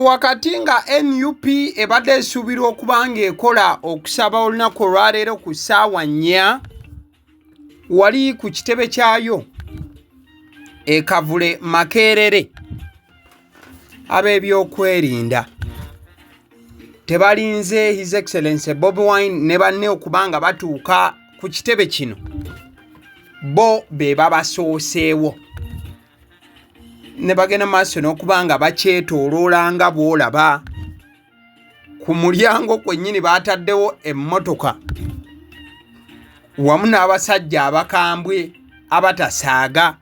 Wakati nga NUP ebadde esuubirwa okuba ng'ekola okusaba olunaku olwaleero ku ssaawa 4 wali ku kitebe kyayo e Kavule Makerere ab'ebyokwerinda tebalinze His Excellency Bobi Wine ne banne okuba nga batuuka ku kitebe kino, bo be babasooseewo ne bagenda maaso n'okuba nga bakyetooloola nga bw'olaba. Ku mulyango kwennyini baataddewo emmotoka wamu n'abasajja abakambwe abatasaaga.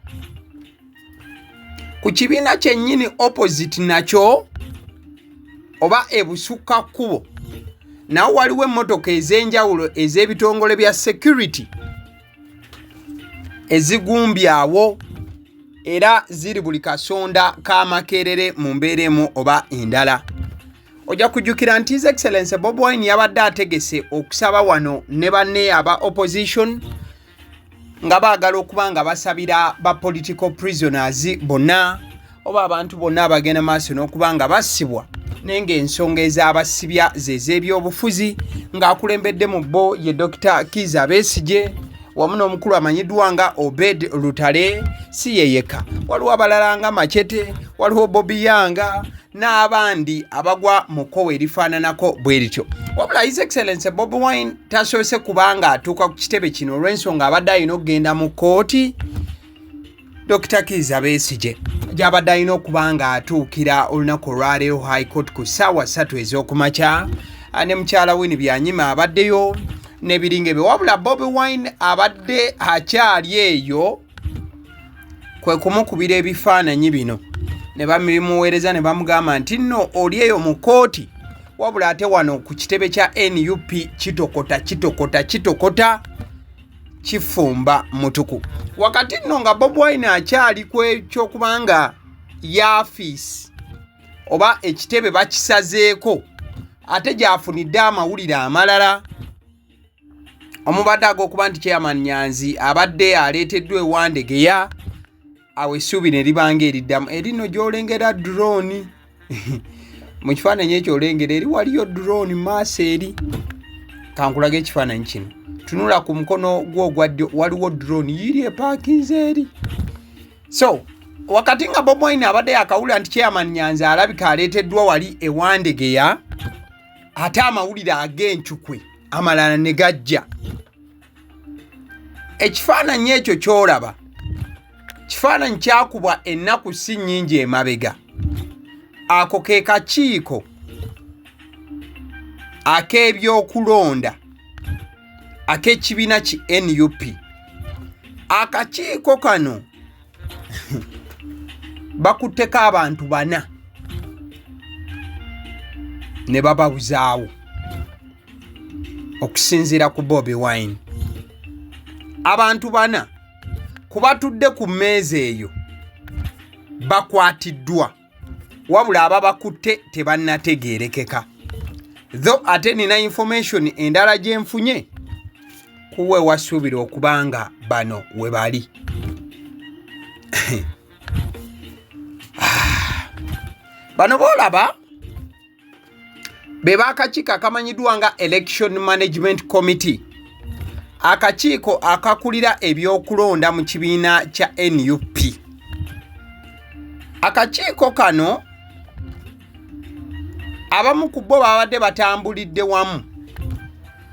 Ku kibiina kyennyini opposite nakyo oba ebusukka kkubo nawo waliwo emmotoka ez'enjawulo ez'ebitongole bya security ezigumbye awo era ziri buli kasonda ka Makerere mu mbeera emu oba endala. Ojja kujjukira nti His Excellency Bobi Wine yabadde ategese okusaba wano ne banne aba opposition nga baagala okuba nga basabira ba political prisoners bonna oba abantu bonna abagenda maaso n'okuba nga bassibwa naye ng'ensonga ez'abasibya z'ez'ebyobufuzi ng'akulembedde mu bo ye Dr. Kizza Besigye wamu n'omukulu amanyiddwa nga Obed Lutale. Si ye yekka, waliwo abalala nga Machete, waliwo Bobi Yanga n'abandi abagwa mu kkowe erifaananako bwe lityo. Wabula His Excellency Bobi Wine tasoose kubanga atuuka ku kitebe kino olw'ensonga abadde alina okugenda mu kkooti Dr. Kizza Besigye gy'abadde alina okuba nga atuukira olunaku olwaleero High Court ku ssaawa 3 ez'okumakya, ne mukyala we Byanyima abaddeyo n'ebiringa ebyo. Wabula Bobi Wine abadde akyali eyo kwe kumukubira ebifaananyi bino ne bamuweereza ne bamugamba nti nno oli eyo mu kkooti, wabula ate wano ku kitebe kya NUP kitokota kifumba mutuku. Wakati nno nga Bobi Wine akyali ku ekyokubanga yaafiisi oba ekitebe bakisazeeko, ate gy'afunidde amawulire amalala omubadde ag'okuba nti Chairman Nyanzi abadde aleeteddwa ewandegeya awo essuubi ne libanga eriddamu. Erino gy'olengera drone mu kifaananyi ekyo olengera eri waliyo drone maaso eri. Kankulaga ekifaananyi kino, tunula ku mukono gw'ogwa ddyo waliwo drone yiri epaakinze eri. So wakati nga Bobi Wine abadde yakawulira nti Chairman Nyanzi alabika aleeteddwa wali ewandegeya, ate amawulire ag'enkyukwe amalala ne gajja. Ekifaananyi ekyo ky'olaba kifaananyi kyakubwa ennaku si nnyingi emabega. Ako ke kakiiko ak'ebyokulonda ak'ekibiina ki NUP. Akakiiko kano bakutteko abantu 4 ne bababuzaawo okusinziira ku Bobi Wine. Abantu 4 kubatudde ku mmeeza eyo bakwatiddwa, wabula ababakutte tebannategeerekeka. Tho ate nina information endala gye nfunye kuwe wasuubira okubanga bano we bali. Bano boolaba be baakakiiko akamanyiddwa nga Election Management Committee, akakiiko akakulira ebyokulonda mu kibiina kya NUP. Akakiiko kano abamu ku bo babadde batambulidde wamu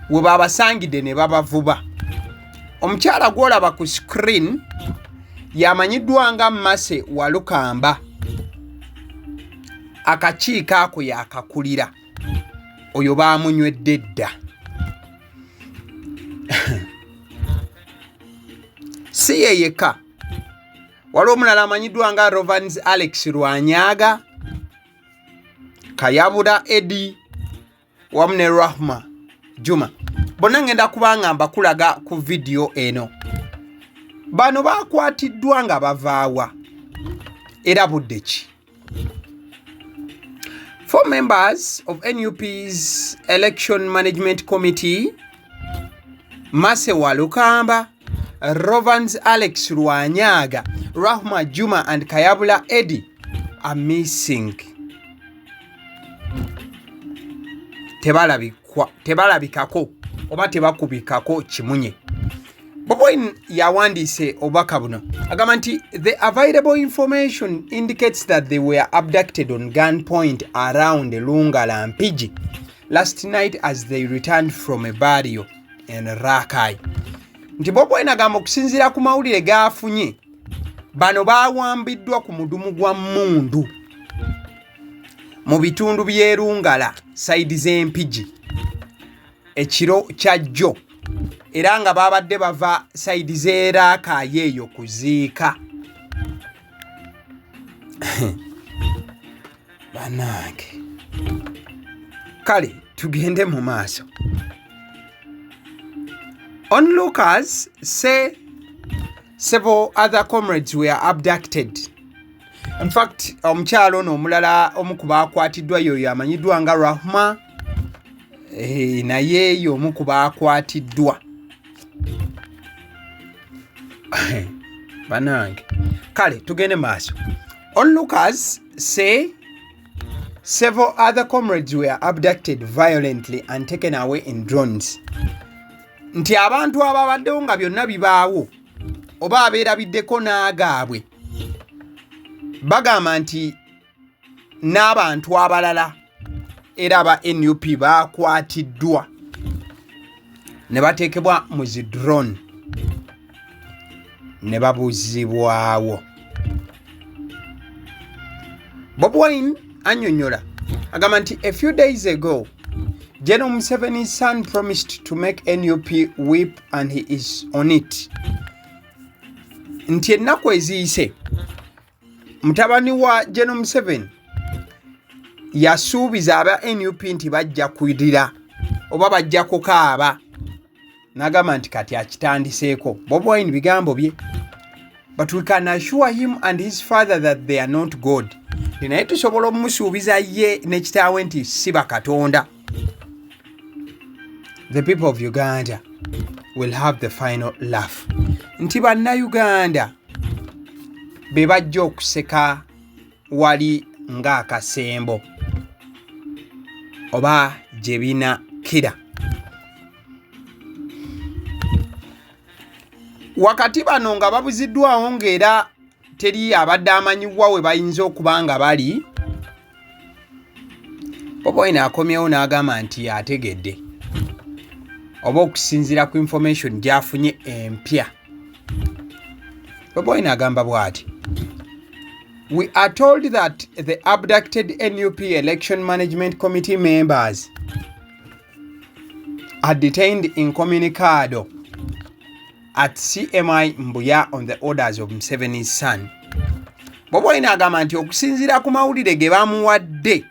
we babasangidde ne babavuba. Omukyala gw'olaba ku screen yamanyiddwa nga Mase Walukamba. Akakiiko ako yakakulira, oyo baamunywedde dda. Si ye yekka, waliwo omulala amanyiddwa nga Rovans Alex Lwanyaga, Kayabula Edi wamu ne Rahma Juma. Bonna ngenda kubanga mbakulaga ku video eno. Bano bakwatiddwa nga bavaawa era budde ki? 4 members of NUP's Election Management Committee, Mase Walukamba, Rovans Alex Lwanyaga, Rahma Juma and Kayabula Edi are missing. tebalabikako oba tebakubikako kimunye. Bobi Wine yawandiise obubaka buno agamba nti the available information indicates that they were abducted on gunpoint around Lungala Mpigi last night as they returned from a burial in Rakai. Nti Bobi Wine agamba okusinziira ku mawulire gaafunye bano baawambiddwa ku mudumu gwa Mmundu mu bitundu by'e Lungala saidi z'Empigi ekiro kya jjo era nga babadde bava saidi z'e Rakai eyo kuziika. Banange kale tugende mu maaso. Onlookers say several other comrades were abducted. In fact, omukyalo ono omulala omu ku baakwatiddwa yoyo amanyiddwa nga Rahma, naye yo omu ku baakwatiddwa. Banange kale tugende maaso. Onlookers say several other comrades were abducted violently and taken away in drones. Nti abantu ababaddewo nga byonna bibaawo oba abeerabiddeko n'agaabwe bagamba nti n'abantu abalala era aba NUP baakwatiddwa ne bateekebwa mu zi drone ne babuuzibwawo. Bobi Wine annyonnyola agamba nti a few days ago General Museveni's son promised to make NUP whip and he is on it. Nti ennaku eziyise mutabani wa General Museveni yasuubiza aba NUP nti bajja kwirira oba bajja kukaaba n'agamba nti kati akitandiseeko. Bobi Wine bigambo bye. But we can assure him and his father that they are not God. Naye tusobola okumusuubiza ye ne kitaawe nti si bakatonda. The people of Uganda will have the final laugh. Nti bannayuganda be bajja okuseka wali ng'akasembo oba gye binakira. Wakati bano nga babuziddwawo ng'era teri abadde amanyibwa we bayinza okuba nga bali, Bobi Wine akomyewo n'agamba nti ategedde oba okusinziira ku information gy'afunye empya. Bobi Wine agamba bw'ati: We are told that the abducted NUP Election Management Committee members are detained incommunicado at CMI Mbuya on the orders of Museveni's son. Bobi Wine agamba nti okusinziira ku mawulire ge bamuwadde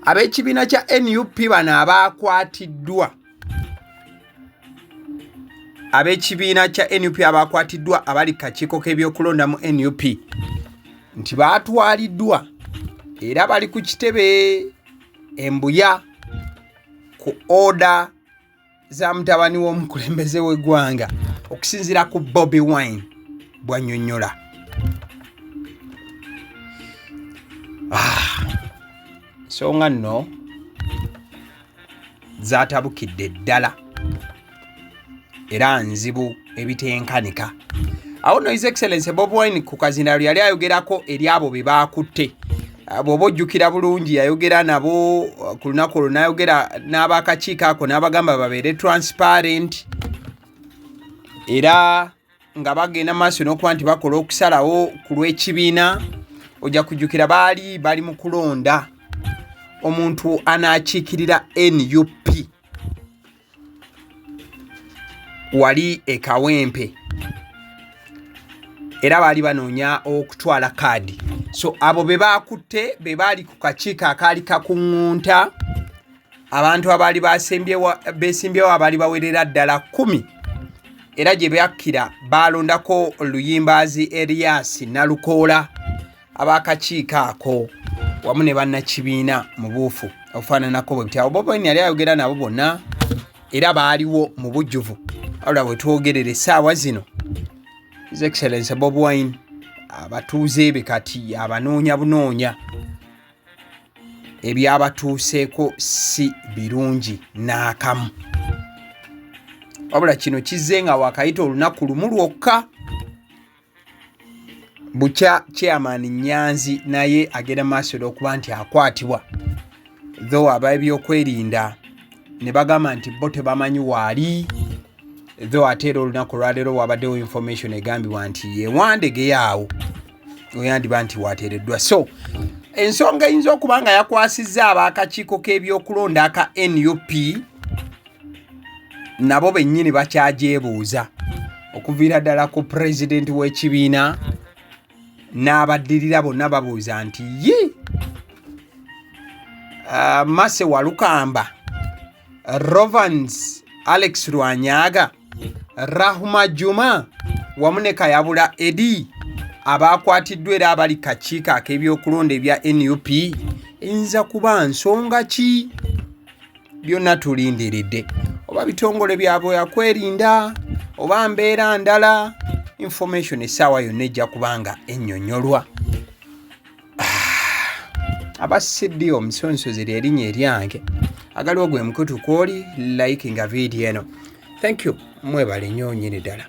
ab'ekibiina kya NUP bano abaakwatiddwa, ab'ekibiina kya NUP abaakwatiddwa abali kakiiko k'ebyokulonda mu NUP nti baatwaliddwa era bali ku kitebe Embuya ku order za mutabani w'omukulembeze w'eggwanga okusinziira ku Bobi Wine bw'annyonnyola. Ensonga nno zaatabukidde ddala era nzibu ebitenkanika. Awo no His Excellency Bobi Wine ku kazindaalo yali ayogerako eri abo be baakutte. Bw'oba ojjukira bulungi yayogera nabo ku lunaku olwo, n'ayogera n'abakakiiko ako n'abagamba babeere transparent era nga bagenda maaso n'okuba nti bakola okusalawo ku lw'ekibiina. Ojja kujjukira bali mu kulonda omuntu anaakiikirira NUP wali e Kawempe era baali banoonya okutwala kaadi. So abo be baakutte be baali ku kakiiko akaali kakuŋŋunta abantu abaali beesimbyewo abaali bawerera ddala 10 era gye bakkira baalondako Luyimbaazi Erias Nalukoola ab'akakiiko ako wamu ne bannakibiina mu buufu obufaananako bwe buti. Abo Bobi Wine yali ayogera nabo bonna era baaliwo mu bujjuvu. Wabula bwe twogerera essaawa zino His Excellency Bobi Wine abatuuze be kati abanoonya bunoonya ebyabatuuseeko si birungi n'akamu. Wabula kino kizze nga wakayita olunaku lumu lwokka. Bukya Chairman Nyanzi naye agenda maaso okuba nti akwatibwa. Though ab'ebyokwerinda ne bagamba nti bo tebamanyi waali. Though ate era olunaku lwaleero wabaddewo information egambibwa nti yewandegeyo oyandibwa nti wateereddwa. So ensonga eyinza okuba nga yakwasizza ab'akakiiko k'ebyokulonda aka NUP nabo bennyini bakyajeebuuza okuviira ddala ku pulezidenti w'ekibiina n'abaddirira bonna babuuza nti Mase Walukamba, Rovans Alex Rwanyaga, Rahuma Juma wamu ne Kayabula Edi abakwatiddwa era abali kakiiko ak'ebyokulonda ebya NUP eyinza kuba nsonga ki? Byonna tulindiridde. Oba bitongole byabwe yakwerinda oba mbeera ndala, information essaawa yonna ejja kubanga ennyonnyolwa. Abasidde omusonsozi ly'erinnya eryange. Agaliwo gwe mukutu kw'oli like nga video eno. Thank you. Mwebale nnyo nnyini ddala.